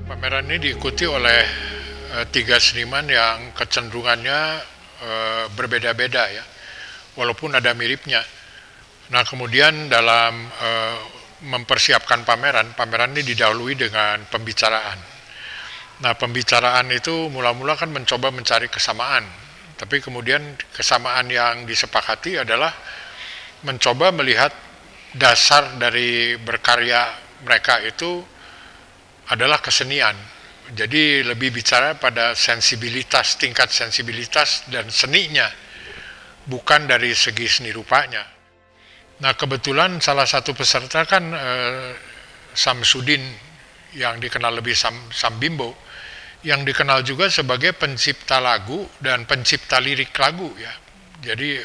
Pameran ini diikuti oleh tiga seniman yang kecenderungannya berbeda-beda ya, walaupun ada miripnya. Nah kemudian dalam mempersiapkan pameran ini didahului dengan pembicaraan. Nah pembicaraan itu mula-mula kan mencoba mencari kesamaan, tapi kemudian kesamaan yang disepakati adalah mencoba melihat dasar dari berkarya mereka itu adalah kesenian. Jadi lebih bicara pada sensibilitas, tingkat sensibilitas dan seninya, bukan dari segi seni rupanya. Nah kebetulan salah satu peserta kan Samsudin, yang dikenal lebih Sam Bimbo, yang dikenal juga sebagai pencipta lagu dan pencipta lirik lagu ya. Jadi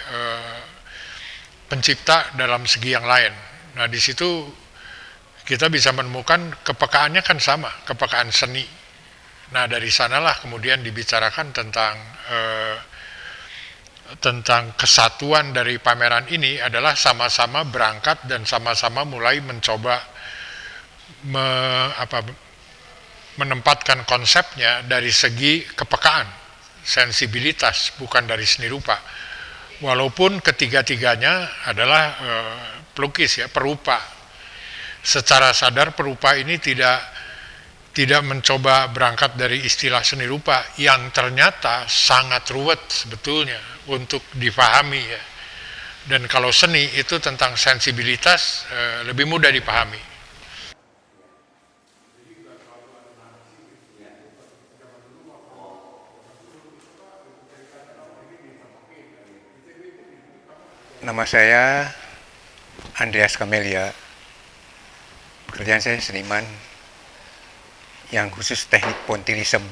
pencipta dalam segi yang lain. Nah di situ kita bisa menemukan kepekaannya kan sama, kepekaan seni. Nah dari sanalah kemudian dibicarakan tentang kesatuan dari pameran ini adalah sama-sama berangkat dan sama-sama mulai mencoba menempatkan konsepnya dari segi kepekaan, sensibilitas, bukan dari seni rupa. Walaupun ketiga-tiganya adalah pelukis ya, perupa. Secara sadar perupa ini tidak mencoba berangkat dari istilah seni rupa yang ternyata sangat ruwet sebetulnya untuk dipahami ya. Dan kalau seni itu tentang sensibilitas lebih mudah dipahami. Nama saya Andreas Kamelia. Pekerjaan saya seniman yang khusus teknik pointillism.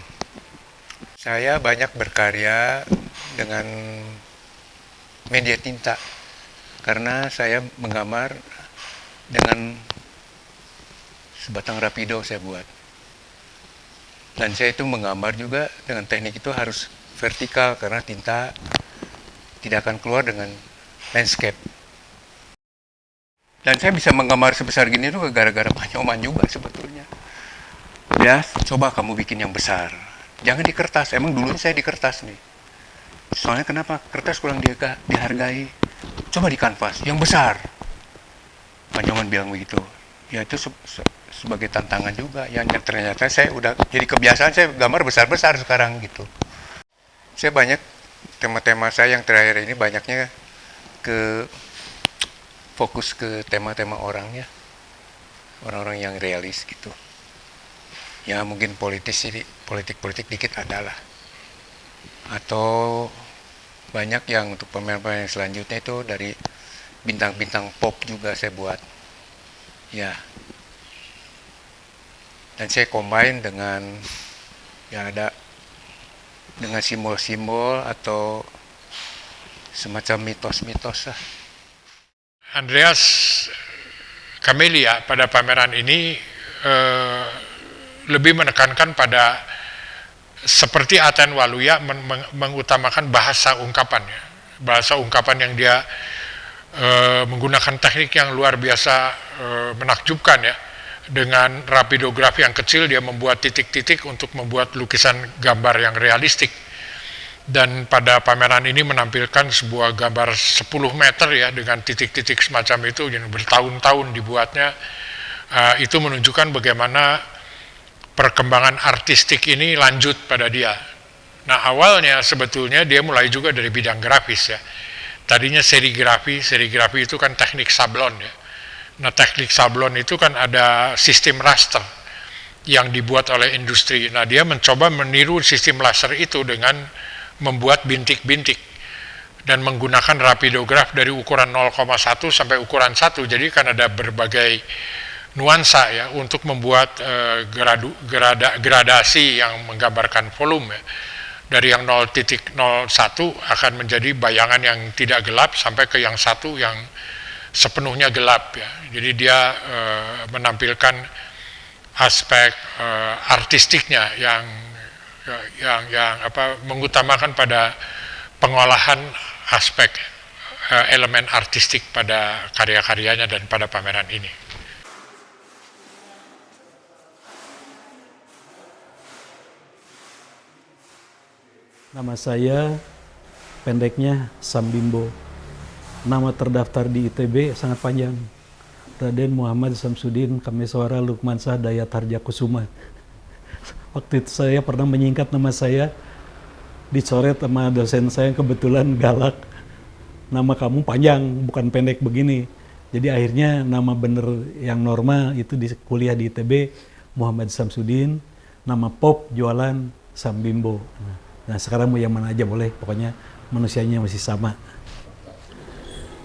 Saya banyak berkarya dengan media tinta karena saya menggambar dengan sebatang rapido saya buat. Dan saya itu menggambar juga dengan teknik itu harus vertikal karena tinta tidak akan keluar dengan landscape. Dan saya bisa menggambar sebesar gini tuh gara-gara Pak Nyoman juga sebetulnya. Ya, coba kamu bikin yang besar. Jangan di kertas. Emang dulunya saya di kertas nih. Soalnya kenapa? Kertas kurang dihargai. Coba di kanvas, yang besar. Pak Nyoman bilang begitu. Ya itu sebagai tantangan juga. Yang ternyata saya udah jadi kebiasaan saya gambar besar-besar sekarang gitu. Saya banyak tema-tema saya yang terakhir ini banyaknya fokus ke tema-tema orang ya, orang-orang yang realis gitu. Ya mungkin politik dikit adalah, atau banyak yang untuk pameran-pameran yang selanjutnya itu dari bintang-bintang pop juga saya buat. Ya, dan saya combine dengan ya ada dengan simbol-simbol atau semacam mitos-mitos lah. Andreas Kamelia pada pameran ini lebih menekankan pada seperti Aten Waluya mengutamakan bahasa ungkapannya, bahasa ungkapan yang dia menggunakan teknik yang luar biasa menakjubkan ya. Dengan rapidografi yang kecil dia membuat titik-titik untuk membuat lukisan gambar yang realistik. Dan pada pameran ini menampilkan sebuah gambar 10 meter ya dengan titik-titik semacam itu yang bertahun-tahun dibuatnya. Itu menunjukkan bagaimana perkembangan artistik ini lanjut pada dia. Nah awalnya sebetulnya dia mulai juga dari bidang grafis ya. Tadinya serigrafi itu kan teknik sablon ya. Nah teknik sablon itu kan ada sistem raster yang dibuat oleh industri. Nah dia mencoba meniru sistem laser itu dengan membuat bintik-bintik dan menggunakan rapidograf dari ukuran 0,1 sampai ukuran 1. Jadi kan ada berbagai nuansa ya untuk membuat gradasi yang menggambarkan volume ya. Dari yang 0,01 akan menjadi bayangan yang tidak gelap sampai ke yang 1 yang sepenuhnya gelap ya. Jadi dia menampilkan aspek artistiknya yang mengutamakan pada pengolahan aspek elemen artistik pada karya-karyanya dan pada pameran ini. Nama saya pendeknya Sam Bimbo. Nama terdaftar di ITB sangat panjang. Raden Muhammad Samsudin Kameswara Lukmansah Dayat Harjakusuma. Waktu itu saya pernah menyingkat nama saya, dicoret sama dosen saya, kebetulan galak. Nama kamu panjang, bukan pendek begini. Jadi akhirnya nama bener yang normal itu di kuliah di ITB Muhammad Samsudin, nama pop jualan Sam Bimbo. Nah sekarang mau yang mana aja boleh, pokoknya manusianya masih sama.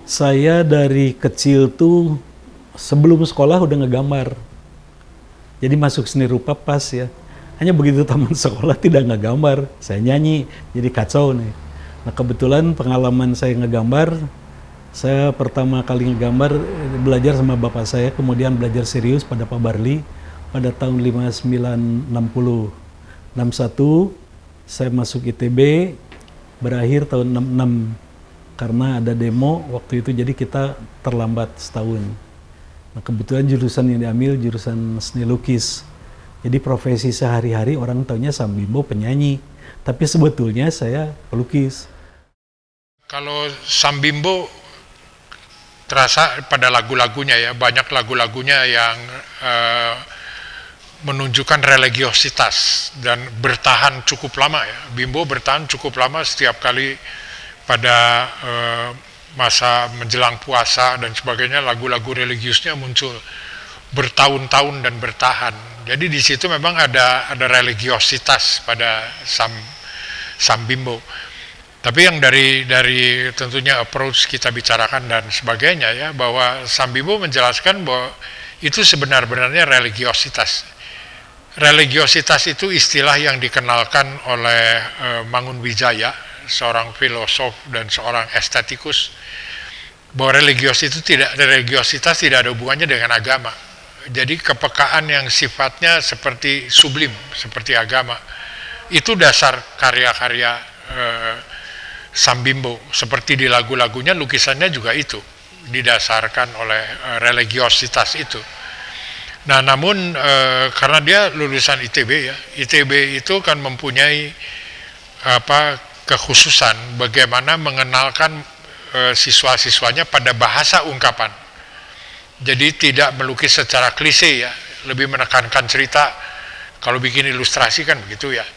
Saya dari kecil tuh sebelum sekolah udah ngegambar. Jadi masuk seni rupa pas ya. Hanya begitu taman sekolah tidak ngegambar, saya nyanyi, jadi kacau nih. Nah kebetulan pengalaman saya ngegambar, saya pertama kali ngegambar belajar sama bapak saya, kemudian belajar serius pada Pak Barli pada tahun 1960. 61 saya masuk ITB, berakhir tahun 66 karena ada demo waktu itu, jadi kita terlambat setahun. Nah, kebetulan jurusan yang diambil jurusan seni lukis. Jadi profesi sehari-hari orang taunya Sam Bimbo penyanyi, tapi sebetulnya saya pelukis. Kalau Sam Bimbo terasa pada lagu-lagunya ya, banyak lagu-lagunya yang menunjukkan religiositas dan bertahan cukup lama ya. Bimbo bertahan cukup lama, setiap kali pada masa menjelang puasa dan sebagainya lagu-lagu religiusnya muncul bertahun-tahun dan bertahan. Jadi di situ memang ada religiositas pada Sam Bimbo. Tapi yang dari tentunya approach kita bicarakan dan sebagainya ya, bahwa Sam Bimbo menjelaskan bahwa itu sebenar-benarnya religiositas. Religiositas itu istilah yang dikenalkan oleh Mangunwijaya, seorang filosof dan seorang estetikus, bahwa religiositas tidak ada hubungannya dengan agama. Jadi kepekaan yang sifatnya seperti sublim, seperti agama, itu dasar karya-karya Sam Bimbo. Seperti di lagu-lagunya, lukisannya juga itu didasarkan oleh religiositas itu. Nah, namun karena dia lulusan ITB ya, ITB itu kan mempunyai kekhususan bagaimana mengenalkan siswa-siswanya pada bahasa ungkapan. Jadi tidak melukis secara klise ya, lebih menekankan cerita. Kalau bikin ilustrasi kan begitu ya,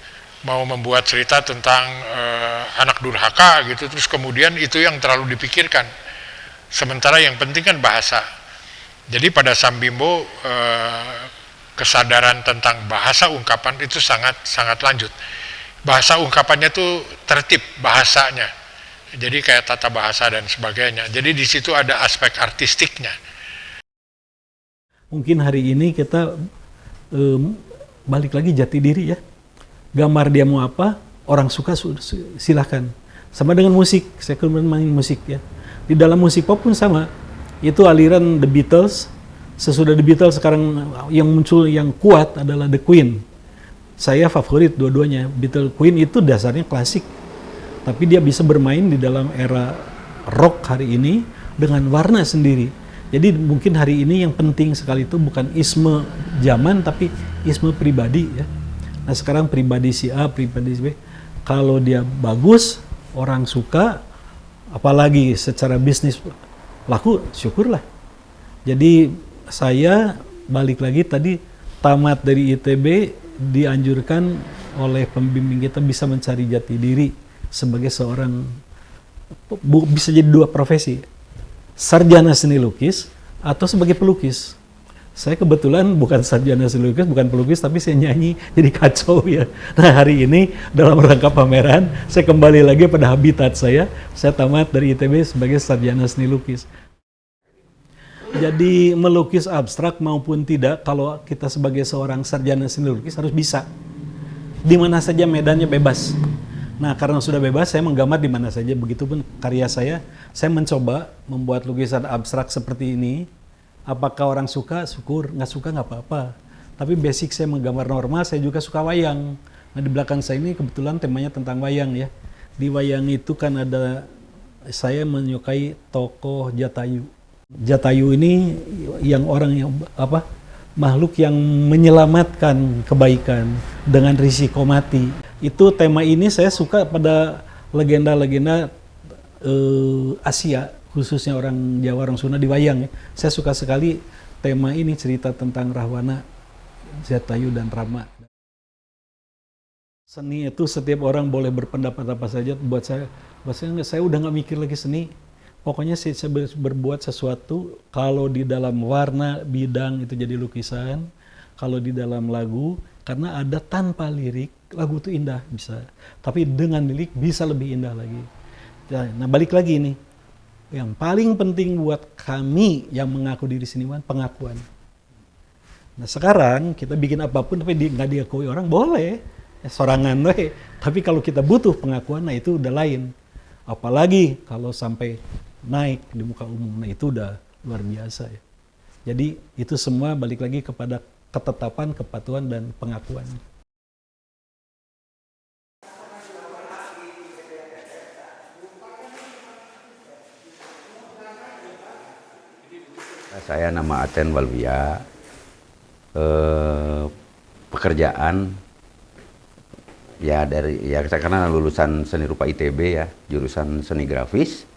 mau membuat cerita tentang anak durhaka gitu, terus kemudian itu yang terlalu dipikirkan. Sementara yang penting kan bahasa. Jadi pada Sam Bimbo kesadaran tentang bahasa ungkapan itu sangat lanjut. Bahasa ungkapannya tuh tertib bahasanya. Jadi kayak tata bahasa dan sebagainya. Jadi di situ ada aspek artistiknya. Mungkin hari ini kita balik lagi jati diri ya. Gambar dia mau apa, orang suka silahkan. Sama dengan musik, saya kemudian main musik ya. Di dalam musik pop pun sama. Itu aliran The Beatles. Sesudah The Beatles sekarang yang muncul yang kuat adalah The Queen. Saya favorit dua-duanya. Beatles, Queen itu dasarnya klasik, tapi dia bisa bermain di dalam era rock hari ini dengan warna sendiri. Jadi mungkin hari ini yang penting sekali itu bukan isme zaman, tapi isme pribadi ya. Nah sekarang pribadi si A, pribadi si B, kalau dia bagus, orang suka, apalagi secara bisnis laku, syukurlah. Jadi saya balik lagi tadi, tamat dari ITB dianjurkan oleh pembimbing kita bisa mencari jati diri sebagai seorang, bisa jadi dua profesi, sarjana seni lukis atau sebagai pelukis. Saya kebetulan bukan sarjana seni lukis, bukan pelukis, tapi saya nyanyi, jadi kacau ya. Nah hari ini dalam rangka pameran, saya kembali lagi pada habitat saya. Saya tamat dari ITB sebagai sarjana seni lukis. Jadi melukis abstrak maupun tidak, kalau kita sebagai seorang sarjana seni lukis harus bisa. Di mana saja medannya bebas. Nah karena sudah bebas, saya menggambar di mana saja. Begitupun karya saya mencoba membuat lukisan abstrak seperti ini. Apakah orang suka, syukur, nggak suka nggak apa-apa. Tapi basic saya menggambar normal, saya juga suka wayang. Nah di belakang saya ini kebetulan temanya tentang wayang ya. Di wayang itu kan ada, saya menyukai tokoh Jatayu. Jatayu ini yang orang yang makhluk yang menyelamatkan kebaikan dengan risiko mati. Itu tema ini saya suka pada legenda-legenda Asia, khususnya orang Jawa, orang Sunda di wayang ya. Saya suka sekali tema ini, cerita tentang Rahwana, Jatayu dan Rama. Seni itu setiap orang boleh berpendapat apa saja. Buat saya udah nggak mikir lagi seni. Pokoknya saya berbuat sesuatu, kalau di dalam warna, bidang itu jadi lukisan, kalau di dalam lagu, karena ada tanpa lirik, lagu itu indah bisa. Tapi dengan lirik bisa lebih indah lagi. Nah balik lagi nih, yang paling penting buat kami yang mengaku diri seniman, pengakuan. Nah sekarang kita bikin apapun tapi nggak diakui orang, boleh. Sorangan deh. Tapi kalau kita butuh pengakuan, nah itu udah lain. Apalagi kalau sampai naik di muka umum, nah itu udah luar biasa ya. Jadi itu semua balik lagi kepada ketetapan, kepatuhan, dan pengakuan. Saya nama Aten Waluya. Pekerjaan ya karena lulusan seni rupa ITB ya, jurusan seni grafis.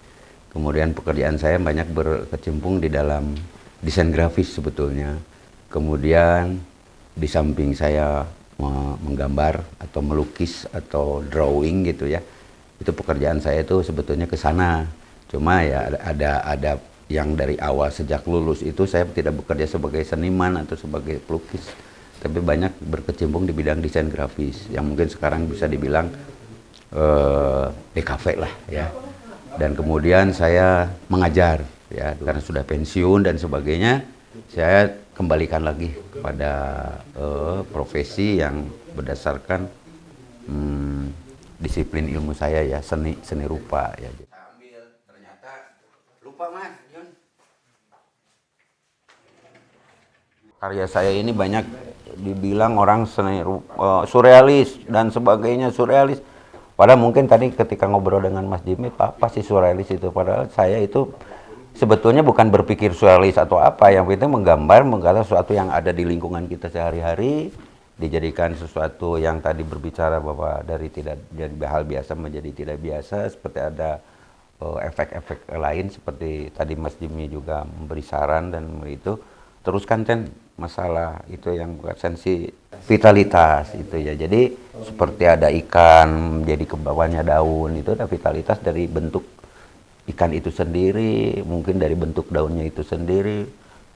Kemudian pekerjaan saya banyak berkecimpung di dalam desain grafis sebetulnya. Kemudian di samping saya menggambar atau melukis atau drawing gitu ya. Itu pekerjaan saya itu sebetulnya ke sana. Cuma ya ada yang dari awal sejak lulus itu saya tidak bekerja sebagai seniman atau sebagai pelukis. Tapi banyak berkecimpung di bidang desain grafis yang mungkin sekarang bisa dibilang DKV lah ya. Dan kemudian saya mengajar ya, karena sudah pensiun dan sebagainya, saya kembalikan lagi kepada profesi yang berdasarkan disiplin ilmu saya ya, seni rupa ya. Ternyata lupa Mas Yun. Karya saya ini banyak dibilang orang seni surrealis dan sebagainya, surrealis. Padahal mungkin tadi ketika ngobrol dengan Mas Jimmy, apa sih surrealis itu? Padahal saya itu sebetulnya bukan berpikir surrealis atau apa, yang penting menggambar sesuatu yang ada di lingkungan kita sehari-hari, dijadikan sesuatu yang tadi berbicara bahwa dari tidak jadi hal biasa menjadi tidak biasa, seperti ada efek-efek lain seperti tadi Mas Jimmy juga memberi saran dan itu. Teruskan Ten masalah itu yang buat sensi vitalitas itu ya. Jadi seperti ada ikan jadi ke bawahnya daun, itu ada vitalitas dari bentuk ikan itu sendiri, mungkin dari bentuk daunnya itu sendiri,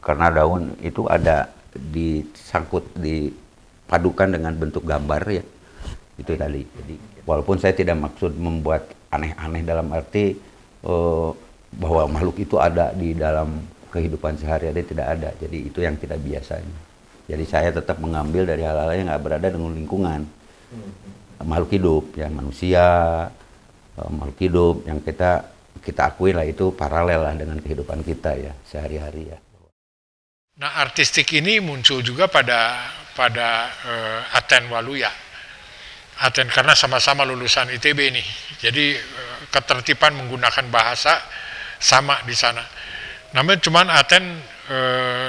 karena daun itu ada disangkut dipadukan dengan bentuk gambar ya. Itu tadi. Jadi walaupun saya tidak maksud membuat aneh-aneh dalam arti bahwa makhluk itu ada di dalam kehidupan sehari-hari, tidak ada. Jadi itu yang tidak biasanya. Jadi saya tetap mengambil dari hal-hal yang nggak berada dengan lingkungan. Makhluk hidup, ya manusia, makhluk hidup yang kita akui lah itu paralel lah dengan kehidupan kita ya sehari-hari ya. Nah artistik ini muncul juga pada Aten Waluya. Aten karena sama-sama lulusan ITB nih. Jadi ketertiban menggunakan bahasa sama di sana. Namun cuman Aten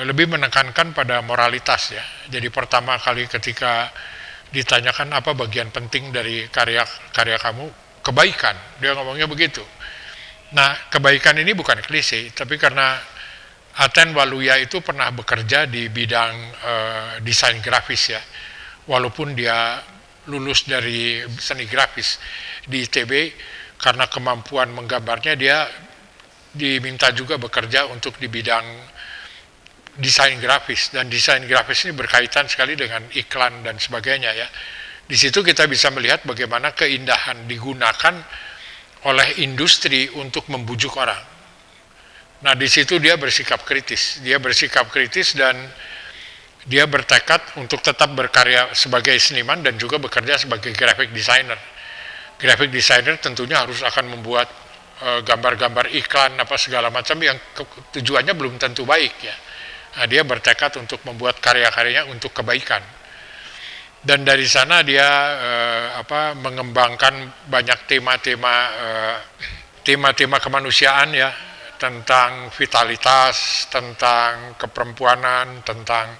lebih menekankan pada moralitas ya. Jadi pertama kali ketika ditanyakan apa bagian penting dari karya kamu, kebaikan. Dia ngomongnya begitu. Nah kebaikan ini bukan klise, tapi karena Aten Waluya itu pernah bekerja di bidang desain grafis ya. Walaupun dia lulus dari seni grafis di ITB, karena kemampuan menggambarnya dia diminta juga bekerja untuk di bidang desain grafis, dan desain grafis ini berkaitan sekali dengan iklan dan sebagainya ya. Di situ kita bisa melihat bagaimana keindahan digunakan oleh industri untuk membujuk orang. Nah, di situ dia bersikap kritis. Dia bersikap kritis dan dia bertekad untuk tetap berkarya sebagai seniman dan juga bekerja sebagai graphic designer. Graphic designer tentunya harus akan membuat gambar-gambar iklan apa segala macam yang tujuannya belum tentu baik ya. Nah, dia bertekad untuk membuat karya-karyanya untuk kebaikan. Dan dari sana dia mengembangkan banyak tema-tema kemanusiaan ya, tentang vitalitas, tentang keperempuanan, tentang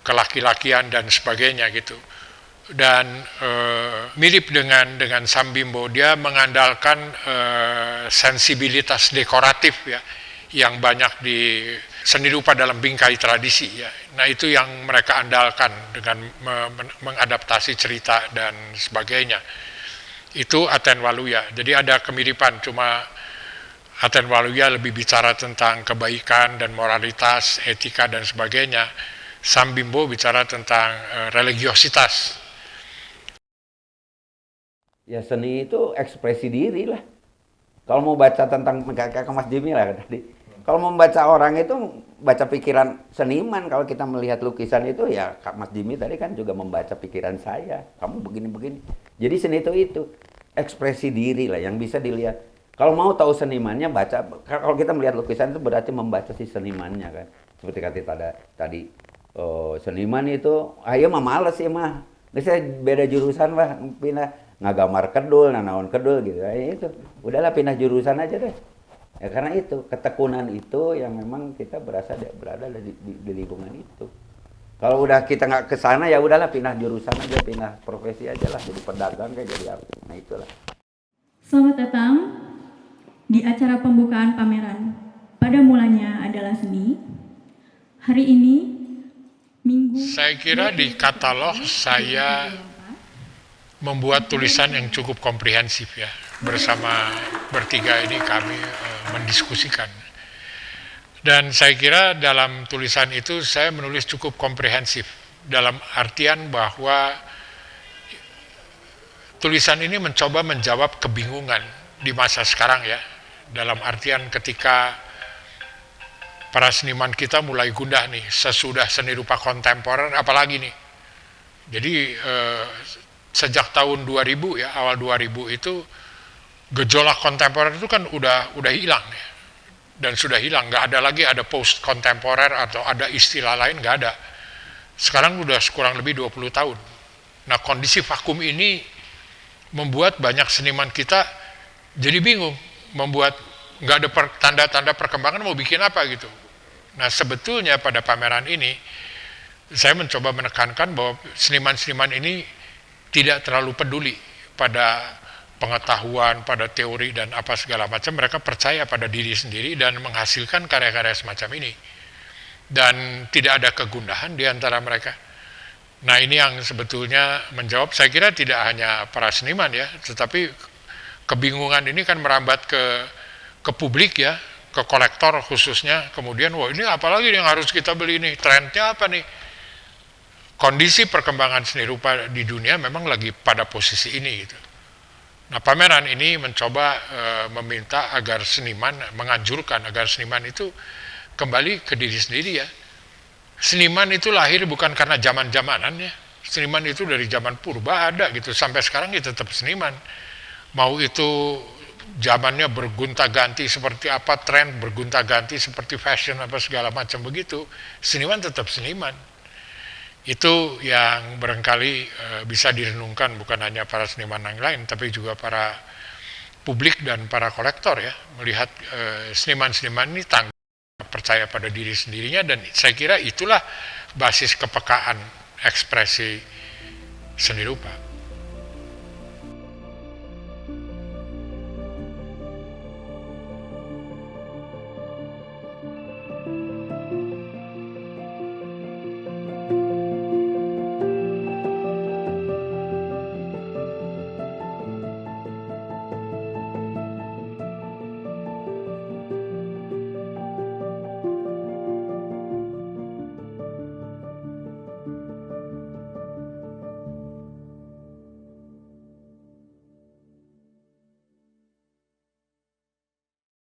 kelaki-lakian dan sebagainya gitu. Dan mirip dengan Sam Bimbo, dia mengandalkan sensibilitas dekoratif ya, yang banyak di seni rupa dalam bingkai tradisi ya. Nah, itu yang mereka andalkan dengan mengadaptasi cerita dan sebagainya. Itu Aten Waluya. Jadi ada kemiripan, cuma Aten Waluya lebih bicara tentang kebaikan dan moralitas, etika dan sebagainya. Sam Bimbo bicara tentang religiositas. Ya seni itu ekspresi diri lah. Kalau mau baca tentang kakak Mas Jimmy lah tadi. Kalau membaca orang itu baca pikiran seniman. Kalau kita melihat lukisan itu ya Kak Mas Jimmy tadi kan juga membaca pikiran saya. Kamu begini-begini. Jadi seni itu ekspresi diri lah yang bisa dilihat. Kalau mau tahu senimannya baca. Kalau kita melihat lukisan itu berarti membaca si senimannya kan. Seperti kata tadi seniman itu, ayo mah males ya mah. Saya beda jurusan lah, pindah ngagamar kedul, nanaon kedul gitu. Itu udahlah pindah jurusan aja deh. Ya karena itu ketekunan itu yang memang kita berada di lingkungan itu. Kalau udah kita nggak ke sana ya udahlah pindah jurusan aja, pindah profesi aja lah, jadi pedagang kayak jadi apa. Nah itulah. Selamat datang di acara pembukaan pameran. Pada mulanya adalah seni. Hari ini Minggu. Saya kira di katalog saya membuat tulisan yang cukup komprehensif ya. Bersama bertiga ini kami mendiskusikan. Dan saya kira dalam tulisan itu saya menulis cukup komprehensif. Dalam artian bahwa tulisan ini mencoba menjawab kebingungan di masa sekarang ya. Dalam artian ketika para seniman kita mulai gundah nih, sesudah seni rupa kontemporer apalagi nih. Jadi sejak tahun 2000 ya, awal 2000 itu gejolak kontemporer itu kan udah hilang ya. Dan sudah hilang, nggak ada lagi ada post kontemporer atau ada istilah lain, nggak ada. Sekarang udah kurang lebih 20 tahun. Nah, kondisi vakum ini membuat banyak seniman kita jadi bingung, membuat nggak ada tanda-tanda perkembangan mau bikin apa gitu. Nah, sebetulnya pada pameran ini saya mencoba menekankan bahwa seniman-seniman ini tidak terlalu peduli pada pengetahuan, pada teori dan apa segala macam. Mereka percaya pada diri sendiri dan menghasilkan karya-karya semacam ini. Dan tidak ada kegundahan di antara mereka. Nah, ini yang sebetulnya menjawab, saya kira tidak hanya para seniman ya, tetapi kebingungan ini kan merambat ke publik ya, ke kolektor khususnya. Kemudian, wah ini apalagi yang harus kita beli nih, trendnya apa nih? Kondisi perkembangan seni rupa di dunia memang lagi pada posisi ini gitu. Nah, pameran ini mencoba meminta agar seniman, menganjurkan agar seniman itu kembali ke diri sendiri ya. Seniman itu lahir bukan karena zaman-zamanan ya. Seniman itu dari zaman purba ada gitu, sampai sekarang dia tetap seniman. Mau itu zamannya bergonta-ganti seperti apa, tren bergonta-ganti seperti fashion apa segala macam begitu, seniman tetap seniman. Itu yang barangkali bisa direnungkan bukan hanya para seniman yang lain, tapi juga para publik dan para kolektor ya, melihat seniman-seniman ini tangguh, percaya pada diri sendirinya, dan saya kira itulah basis kepekaan ekspresi seni rupa.